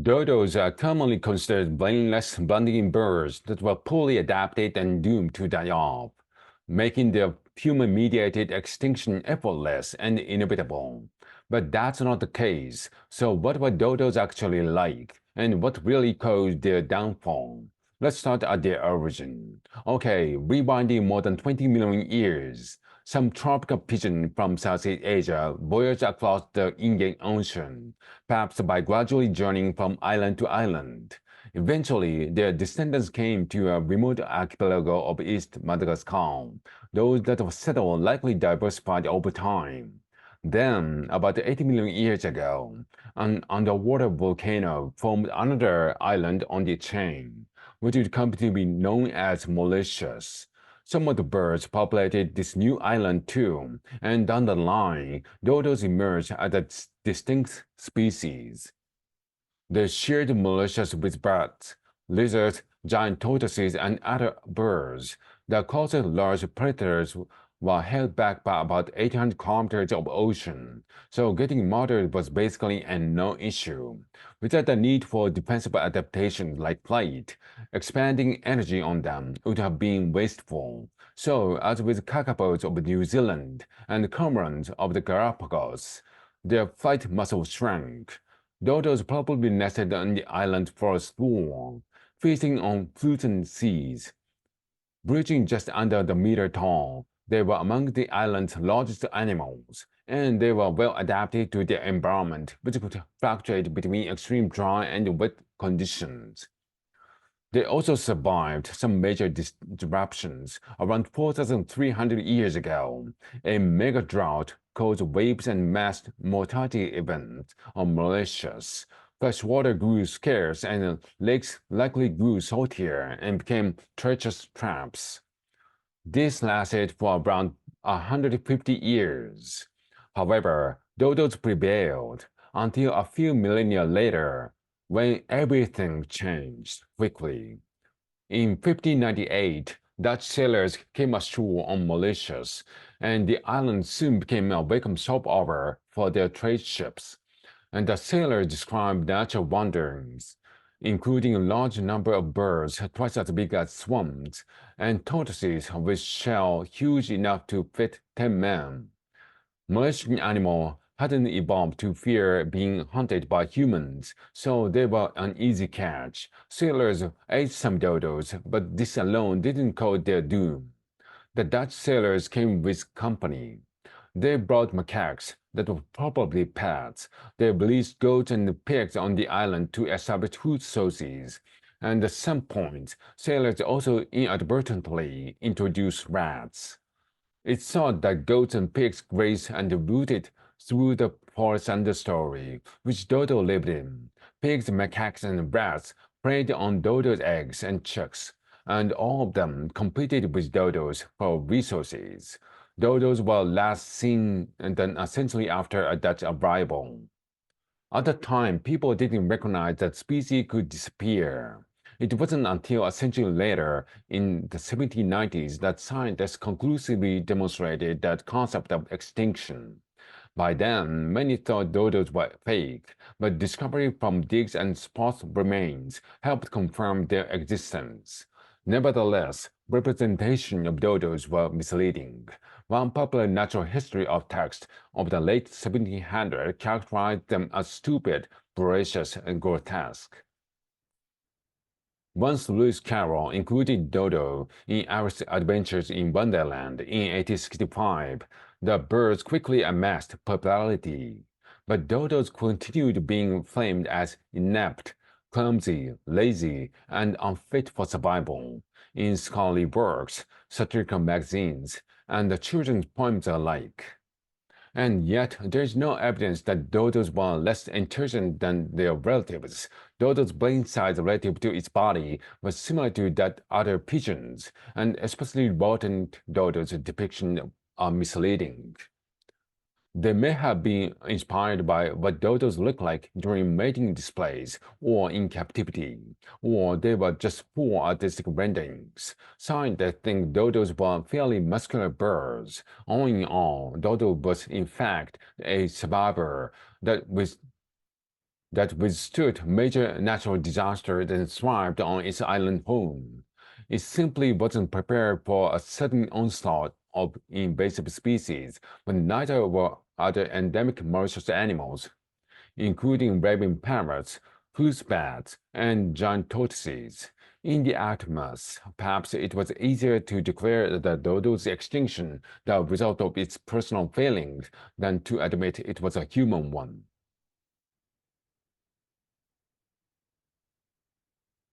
Dodos are commonly considered brainless bunting birds that were poorly adapted and doomed to die off, making their human-mediated extinction effortless and inevitable. But that's not the case. So what were dodos actually like, and what really caused their downfall? Let's start at their origin. Okay, rewinding more than 20 million years. Some tropical pigeon from Southeast Asia voyaged across the Indian Ocean, perhaps by gradually journeying from island to island. Eventually, their descendants came to a remote archipelago of East Madagascar. Those that were settled likely diversified over time. Then, about 80 million years ago, an underwater volcano formed another island on the chain, which would come to be known as Mauritius. Some of the birds populated this new island too, and down the line, dodos emerged as a distinct species. They shared Mauritius with bats, lizards, giant tortoises, and other birds. The coastal large predators were held back by about 800 kilometers of ocean, so getting murdered was basically a no-issue. Without the need for defensive adaptations like flight, expanding energy on them would have been wasteful. So, as with kakapoos of New Zealand and cormorants of the Galapagos, their flight muscle shrank. Dodos probably nested on the island for long, feasting on fruits and seeds. Breaching just under the meter tall, they were among the island's largest animals, and they were well adapted to their environment, which could fluctuate between extreme dry and wet conditions. They also survived some major disruptions. Around 4,300 years ago, a mega drought caused waves and mass mortality events on Mauritius. Fresh water grew scarce and lakes likely grew saltier and became treacherous traps. This lasted for around 150 years. However, dodos prevailed until a few millennia later, when everything changed quickly. In 1598, Dutch sailors came ashore on Mauritius, and the island soon became a welcome stopover for their trade ships. And the sailors described natural wonders, including a large number of birds twice as big as swans, and tortoises with shells huge enough to fit 10 men. Molesting animals hadn't evolved to fear being hunted by humans, so they were an easy catch. Sailors ate some dodos, but this alone didn't cause their doom. The Dutch sailors came with company. They brought macaques that were probably pets. They released goats and pigs on the island to establish food sources. And at some point, sailors also inadvertently introduced rats. It's thought that goats and pigs grazed and rooted through the forest understory, which Dodo lived in. Pigs, macaques, and rats preyed on Dodo's eggs and chicks, and all of them competed with Dodos for resources. Dodos were last seen then a century after a Dutch arrival. At the time, people didn't recognize that species could disappear. It wasn't until a century later, in the 1790s, that scientists conclusively demonstrated that concept of extinction. By then, many thought dodos were fake, but discovery from digs and spot remains helped confirm their existence. Nevertheless, representation of dodos were misleading. One popular natural history of text of the late 1700s characterized them as stupid, voracious, and grotesque. Once Lewis Carroll included Dodo in Alice's Adventures in Wonderland in 1865, the birds quickly amassed popularity. But dodos continued being framed as inept, clumsy, lazy, and unfit for survival in scholarly works, satirical magazines, and the children's poems alike. And yet, there is no evidence that dodos were less intelligent than their relatives. Dodo's brain size relative to its body was similar to that other pigeons, and especially rodent dodos' depiction are misleading. They may have been inspired by what dodos look like during mating displays or in captivity, or they were just poor artistic renderings. Scientists think dodos were fairly muscular birds. All in all, dodo was in fact a survivor that with that withstood major natural disasters and thrived on its island home. It simply wasn't prepared for a sudden onslaught of invasive species, but neither were other endemic malicious animals, including raving parrots, footbats, and giant tortoises. In the aftermath, perhaps it was easier to declare the dodo's extinction the result of its personal failings than to admit it was a human one.